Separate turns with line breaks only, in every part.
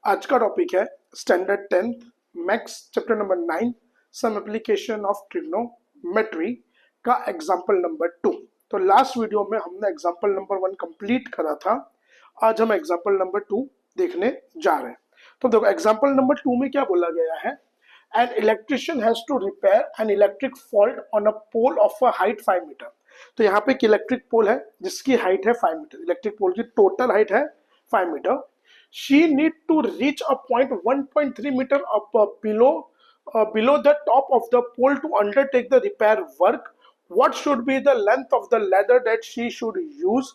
आज का टॉपिक है standard 10 maths chapter number 9 some application of trigonometry का एग्जांपल नंबर 2। तो लास्ट वीडियो में हमने एग्जांपल नंबर 1 कंप्लीट करा था। आज हम एग्जांपल नंबर 2 देखने जा रहे हैं। तो देखो एग्जांपल नंबर 2 में क्या बोला गया है, an electrician has to repair an electric fault on a pole of a height 5 metre. तो यहाँ पे एक इलेक्ट्रिक पोल है जिसकी हाइट है 5 मीटर। इलेक्ट्रिक पोल की टोटल हाइट है 5 metre. She need to reach a point 1.3 meter up below the top of the pole to undertake the repair work. What should be the length of the ladder that she should use,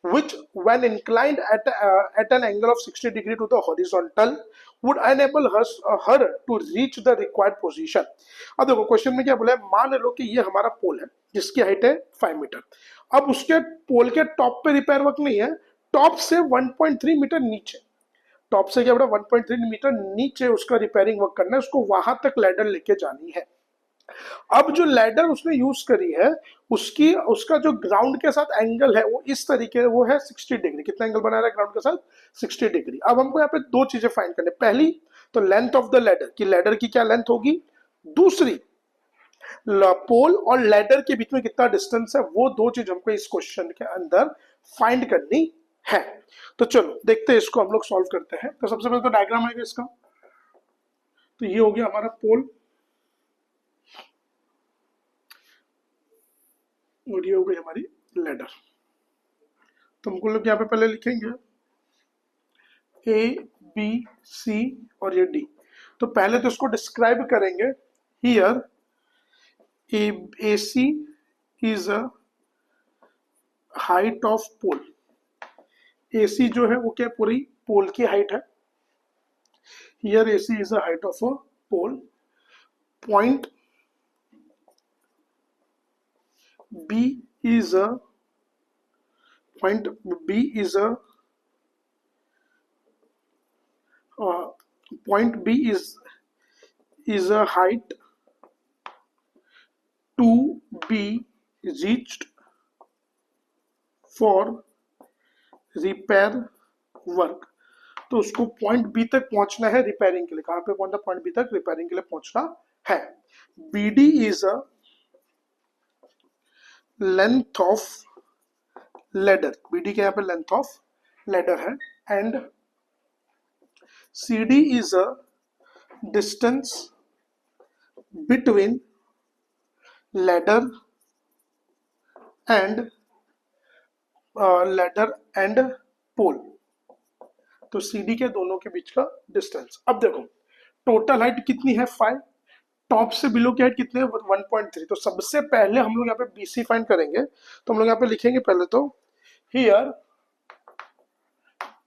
which when inclined at an angle of 60 degree to the horizontal would enable her to reach the required position. अब देखो question में क्या बोला है, मान लो कि ये हमारा पोल है जिसकी हाइट है 5 मीटर। अब उसके पोल के टॉप पे रिपेयर वर्क नहीं है, टॉप से 1.3 मीटर नीचे, टॉप से क्या बड़ा 1.3 मीटर नीचे उसका रिपेयरिंग वर्क करना है, उसको वहां तक लैडर लेके जानी है। अब जो लैडर उसने यूज करी है उसका जो ग्राउंड के साथ एंगल है वो इस तरीके वो है 60 डिग्री। कितना एंगल बना रहा है ग्राउंड के साथ? 60 डिग्री। अब हमको यहाँ पे दो चीजें फाइंड करनी, पहली तो लेंथ ऑफ द लैडर की लैडर की क्या लेंथ होगी, दूसरी पोल और लैडर के बीच में कितना डिस्टेंस है, वो दो चीज हमको इस क्वेश्चन के अंदर फाइंड करनी है। तो चलो देखते हैं, इसको हम लोग सॉल्व करते हैं। तो सबसे पहले तो डायग्राम आएगा इसका। तो ये हो गया हमारा पोल और ये हो गई हमारी लैडर। तो हमको लोग यहाँ पे पहले लिखेंगे ए बी सी और ये डी। तो पहले तो इसको डिस्क्राइब करेंगे। Here A C is a height of pole. AC जो है वो क्या पूरी पोल की हाइट है। Here AC is the height of a pole. Point B is a point B is a height to be reached for repair work. तो उसको point B तक पहुंचना है रिपेयरिंग के लिए। कहां पे पहुंचना? पॉइंट बी तक रिपेयरिंग के लिए पहुंचना है। BD is a length of ladder. BD के यहाँ पे लेंथ ऑफ लैडर है। And CD is a distance between ladder and pole. तो CD के दोनों के बीच का डिस्टेंस। अब देखो टोटल हाइट कितनी है 5, टॉप से बिलो की हाइट कितनी है 1.3। तो सबसे पहले हम लोग यहाँ पे BC फाइंड करेंगे। तो हम लोग यहाँ पे लिखेंगे पहले तो here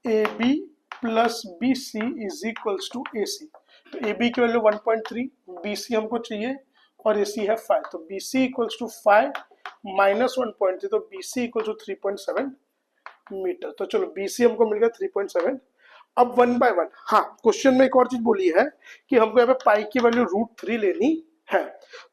AB plus BC is equals to AC। तो AB की वैल्यू 1.3, BC हमको चाहिए और AC है 5। तो BC इक्वल्स टू 5 माइनस 1.3, तो BC इक्वल टू 3.7 मीटर। तो चलो BC हमको मिल गया 3.7। अब 1 बाय 1। हाँ, क्वेश्चन में एक और चीज बोली है कि हमको यहाँ पे पाई की वैल्यू √3 लेनी है।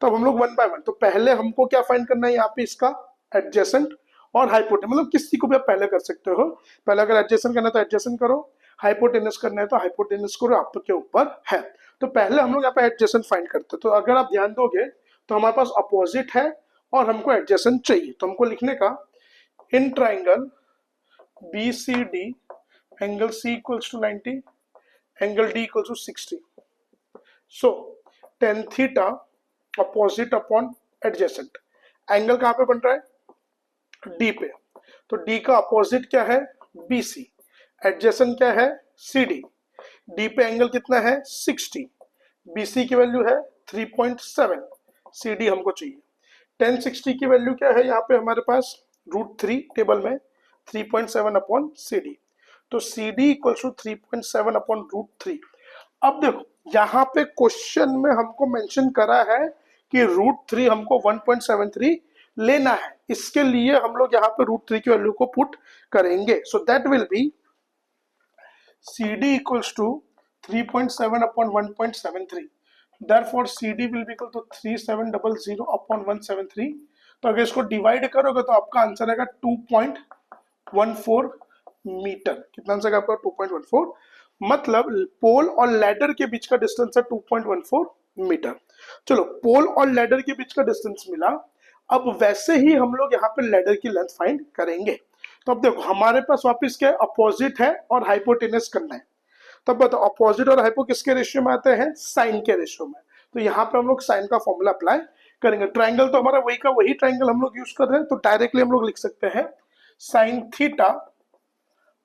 तो अब हम लोग 1 बाय 1। तो पहले हमको क्या फाइंड करना है यहाँ पे, इसका एडजेसेंट और हाइपोटेनस। मतलब किसी को भी आप पहले कर सकते हो। पहले अगर एडजेसेंट करना है तो एडजेसेंट करो, हाइपोटेनस करना है तो हाइपोटेनस करो, आपके ऊपर है। तो पहले हम लोग यहाँ पे एडजेसेंट फाइंड करते हैं। तो अगर आप ध्यान दोगे तो हमारे पास अपोजिट है और हमको एडजेसेंट चाहिए। तो हमको लिखने का in triangle BCD angle C equals to 90, angle D equals to 60। So tan theta opposite upon adjacent. Angle कहाँ पे बन रहा है? D पे। तो D का अपोजिट क्या है? BC। एडजेसेंट क्या है? CD। D पे एंगल कितना है? 60। BC की वैल्यू है 3.7, CD हमको चाहिए। tan 60 की वैल्यू क्या है यहाँ पे हमारे पास? √3 टेबल में 3.7 अपॉन CD। तो CD इक्वल्स टू 3.7 अपॉन √3। अब देखो यहाँ पे क्वेश्चन में हमको मेंशन करा है कि √3 हमको 1.73 लेना है। इसके लिए हम लोग यहाँ पे √3 की वैल्यू को पुट करेंगे। So that will be CD equals to 3.7 upon 1.73। Therefore CD will be equal to 3700 upon 173। तो अगर इसको डिवाइड करोगे तो आपका आंसर आएगा 2.14 मीटर। कितना आंसर आपका? 2.14 मतलब पोल और लैडर के बीच का डिस्टेंस है 2.14 मीटर। चलो पोल और लैडर के बीच का डिस्टेंस मिला। अब वैसे ही हम लोग यहाँ पे लैडर की लेंथ फाइंड करेंगे। तो अब देखो हमारे पास वापस क्या अपोजिट है और हाइपोटेनस करना है। तो अब बताओ अपोजिट और हाइपो किसके रेशियो में आते हैं, साइन के रेशियो में। तो यहाँ पे हम लोग साइन का फॉर्मूला अप्लाई करेंगे। ट्राइंगल तो हमारा वही का वही ट्राइंगल हम लोग यूज कर रहे हैं, तो डायरेक्टली हम लोग लिख सकते हैं sine theta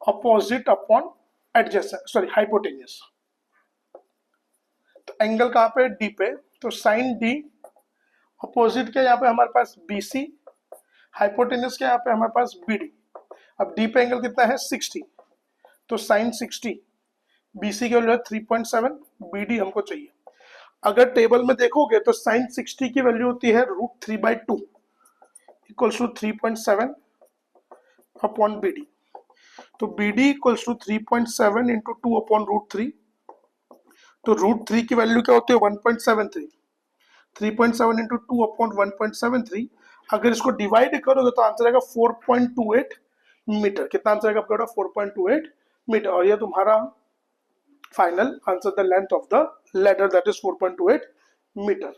opposite upon adjacent sorry hypotenuse. तो एंगल कहाँ पे, डी पे, तो साइन डी अपोजिट के यहाँ पे हमारे पास बीसी, हाइपोटेन्यूस के यहाँ पे हमारे पास बीडी। अब डी पे एंगल कितना है 60, तो साइन 60, बीसी की वैल्यू है 3.7, बीडी हमको चाहिए। अगर टेबल में देखोगे तो साइन 60 की वैल्यू होती है √3/2 इक्वल्स टू 3.7 अपॉन बीडी। तो BD equals to 3.7 into 2 upon √3। तो √3 की वैल्यू क्या होती है 1.73, 3.7 इंटू 2 अपॉन 1.73। अगर इसको डिवाइड करोगे तो आंसर आएगा 4.28 मीटर। कितना आंसर आएगा आपका, 4.28 मीटर। और ये तुम्हारा final answer, the length of the ladder that is 4.28 metre.